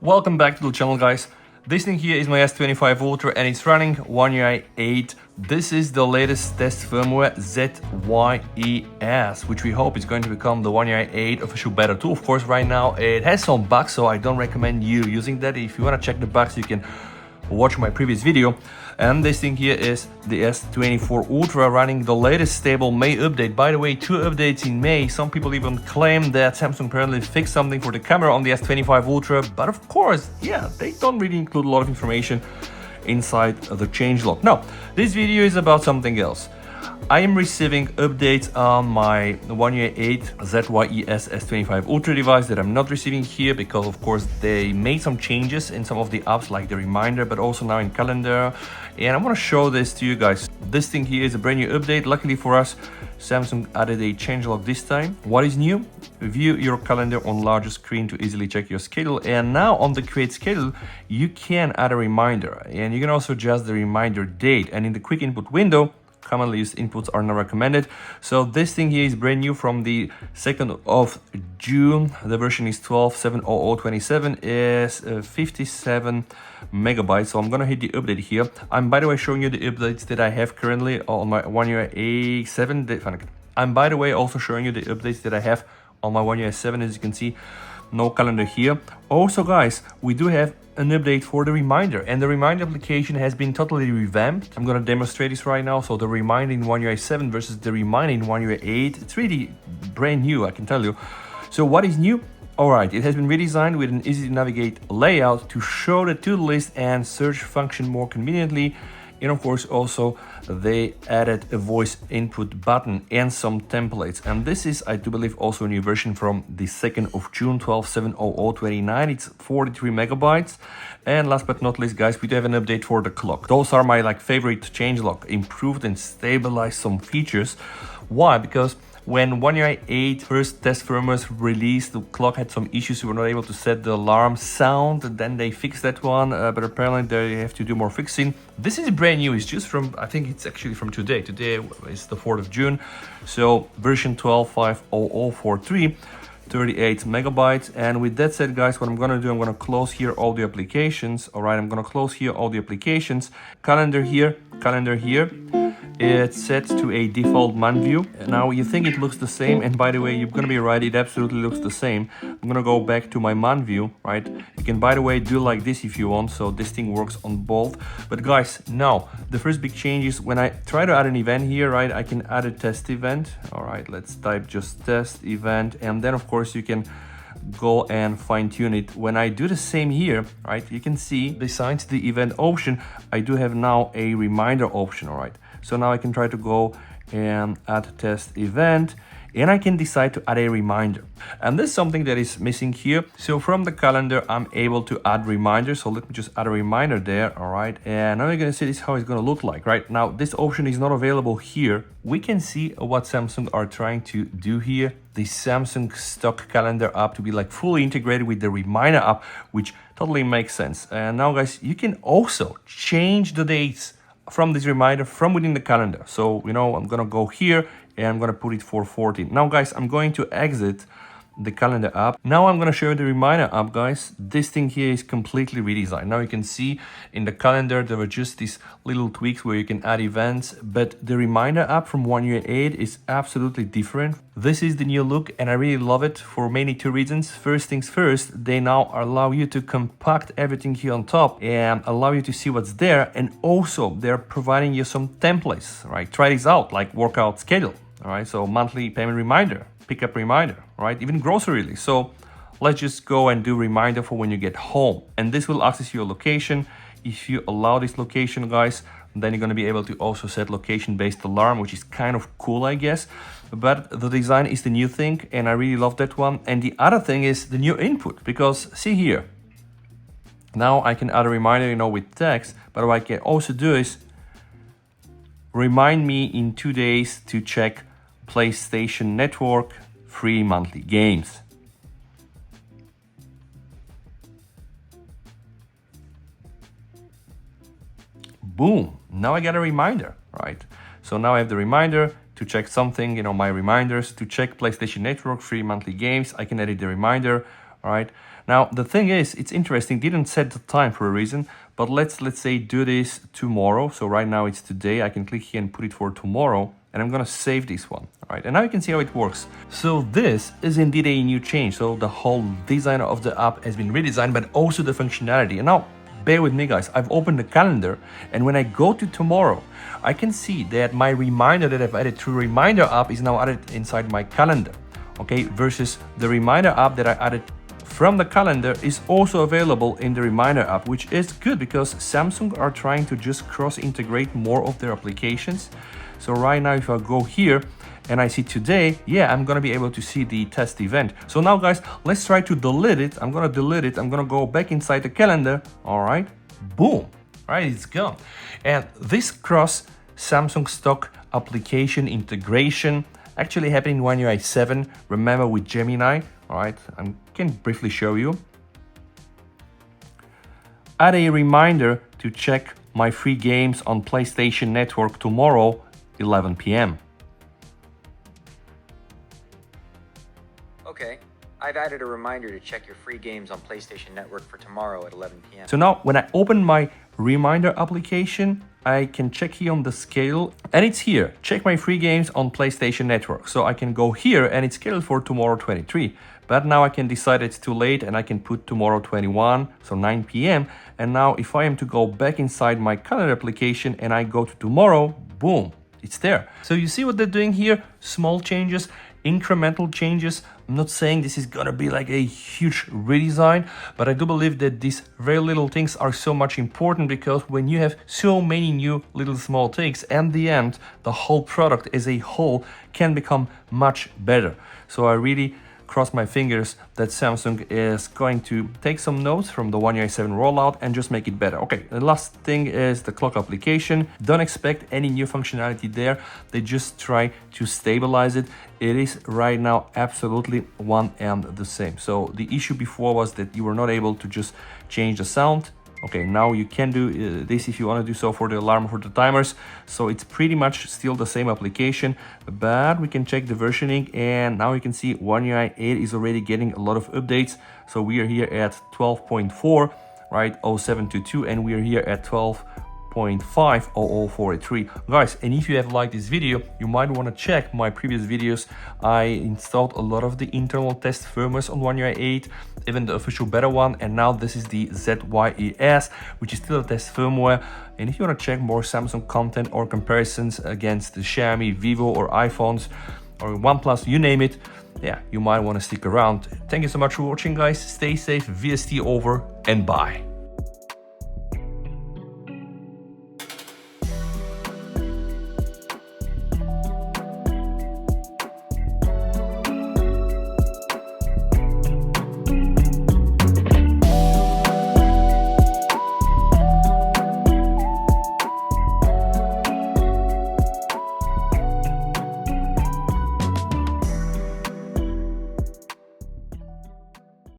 Welcome back to the channel, guys. This thing here is my S25 Ultra and it's running One UI 8. This is the latest test firmware ZYES, which we hope is going to become the One UI 8 official beta tool. Of course, right now it has some bugs, so I don't recommend you using that. If you want to check the bugs, you can watch my previous video. And this thing here is the S24 Ultra running the latest stable May update. By the way, 2 updates in May. Some people even claim that Samsung apparently fixed something for the camera on the S25 Ultra, but of course, yeah, they don't really include a lot of information inside the changelog. No, this video is about something else. I am receiving updates on my One UI 8 ZYES S25 Ultra device that I'm not receiving here because, of course, they made some changes in some of the apps like the reminder, but also now in calendar. And I want to show this to you guys. This thing here is a brand new update. Luckily for us, Samsung added a changelog this time. What is new? View your calendar on larger screen to easily check your schedule. And now on the create schedule, you can add a reminder and you can also adjust the reminder date. And in the quick input window, commonly used inputs are not recommended. So this thing here is brand new from the 2nd of June. The version is 12.7.00.27 is 57 megabytes. So I'm gonna hit the update here. I'm by the way showing you the updates that I have currently on my One UI 7. I'm by the way also showing you the updates that I have on my One UI 7. As you can see, no calendar here. Also, guys, we do have an update for the reminder, and the reminder application has been totally revamped. I'm gonna demonstrate this right now. So the reminder in One UI 7 versus the reminder in One UI 8, it's really brand new, I can tell you. So what is new? All right, it has been redesigned with an easy to navigate layout to show the to-do list and search function more conveniently. And of course also they added a voice input button and some templates, and this is, I do believe, also a new version from the 2nd of June 12.7.00.29. It's 43 megabytes. And last but not least, guys, we do have an update for the clock. Those are my favorite changelog. Improved and stabilized some features. Why? Because when One UI 8 first test firmware was released, the clock had some issues. We were not able to set the alarm sound. Then they fixed that one, but apparently they have to do more fixing. This is brand new. It's just from, I think it's actually from today. Today is the 4th of June. So version 12.5.00.43, 38 megabytes. And with that said, guys, what I'm gonna do, I'm gonna close here all the applications. All right, I'm gonna close here all the applications. Calendar here, calendar here. It's set to a default month view. Now you think it looks the same, and by the way, you're gonna be right, it absolutely looks the same. I'm gonna go back to my month view, right? You can, by the way, do like this if you want, so this thing works on both. But guys, now the first big change is when I try to add an event here, right? I can add a test event. All right, let's type just test event, and then of course you can go and fine-tune it. When I do the same here, right, you can see besides the event option, I do have now a reminder option. All right, so now I can try to go and add test event, and I can decide to add a reminder. And this is something that is missing here. So from the calendar, I'm able to add reminders. So let me just add a reminder there. All right, and now you're gonna see this how it's gonna look like. Right now, this option is not available here. We can see what Samsung are trying to do here. The Samsung stock calendar app to be fully integrated with the reminder app, which totally makes sense. And now, guys, you can also change the dates from this reminder from within the calendar. So, I'm gonna go here and I'm gonna put it for 14. Now, guys, I'm going to exit the calendar app. Now I'm gonna show you the reminder app, guys. This thing here is completely redesigned. Now you can see in the calendar there were just these little tweaks where you can add events, but the reminder app from One UI 8 is absolutely different. This is the new look and I really love it for mainly 2 reasons. First things first, they now allow you to compact everything here on top and allow you to see what's there, and also they're providing you some templates, right? Try this out, like workout schedule, all right? So monthly payment reminder, pickup reminder, right? Even grocery list. So let's just go and do reminder for when you get home. And this will access your location. If you allow this location, guys, then you're gonna be able to also set location-based alarm, which is kind of cool, I guess. But the design is the new thing, and I really love that one. And the other thing is the new input, because see here, now I can add a reminder, with text, but what I can also do is remind me in 2 days to check PlayStation Network free monthly games. Boom, now I get a reminder, right? So now I have the reminder to check something, my reminders, to check PlayStation Network free monthly games. I can edit the reminder, All right. Now the thing is, it's interesting. Didn't set the time for a reason, but let's say do this tomorrow. So right now it's today. I can click here and put it for tomorrow, and I'm gonna save this one. All right. And now you can see how it works. So this is indeed a new change. So the whole design of the app has been redesigned, but also the functionality. And now, bear with me, guys. I've opened the calendar, and when I go to tomorrow, I can see that my reminder that I've added through Reminder app is now added inside my calendar. Okay, versus the Reminder app that I added from the calendar is also available in the Reminder app, which is good because Samsung are trying to just cross-integrate more of their applications. So right now, if I go here and I see today, yeah, I'm gonna be able to see the test event. So now, guys, let's try to delete it. I'm gonna delete it. I'm gonna go back inside the calendar. All right, boom, all right, it's gone. And this cross Samsung stock application integration actually happened in One UI 7. Remember with Gemini. All right, I can briefly show you. Add a reminder to check my free games on PlayStation Network tomorrow, 11 p.m. Okay, I've added a reminder to check your free games on PlayStation Network for tomorrow at 11 p.m. So now when I open my Reminder application, I can check here on the scale, and it's here. Check my free games on PlayStation Network. So I can go here and it's scheduled for tomorrow 23. But now I can decide it's too late and I can put tomorrow 21, so 9 p.m. And now if I am to go back inside my calendar application and I go to tomorrow, boom, it's there. So you see what they're doing here? Small changes, incremental changes. I'm not saying this is gonna be like a huge redesign, but I do believe that these very little things are so much important, because when you have so many new little small things, at the end, the whole product as a whole can become much better. So I really cross my fingers that Samsung is going to take some notes from the One UI 7 rollout and just make it better. Okay, the last thing is the clock application. Don't expect any new functionality there. They just try to stabilize it. It is right now absolutely one and the same. So the issue before was that you were not able to just change the sound. Okay, now you can do this if you want to do so for the alarm, for the timers. So it's pretty much still the same application, but we can check the versioning, and now you can see One UI 8 is already getting a lot of updates. So we are here at 12.4, right, 0722, and we are here at 12.5, 00483. Guys, and if you have liked this video, you might want to check my previous videos. I installed a lot of the internal test firmwares on One UI 8, even the official beta one, and now this is the ZYES, which is still a test firmware. And if you want to check more Samsung content or comparisons against the Xiaomi, Vivo, or iPhones, or OnePlus, you name it, yeah, you might want to stick around. Thank you so much for watching, guys. Stay safe, VST over, and bye.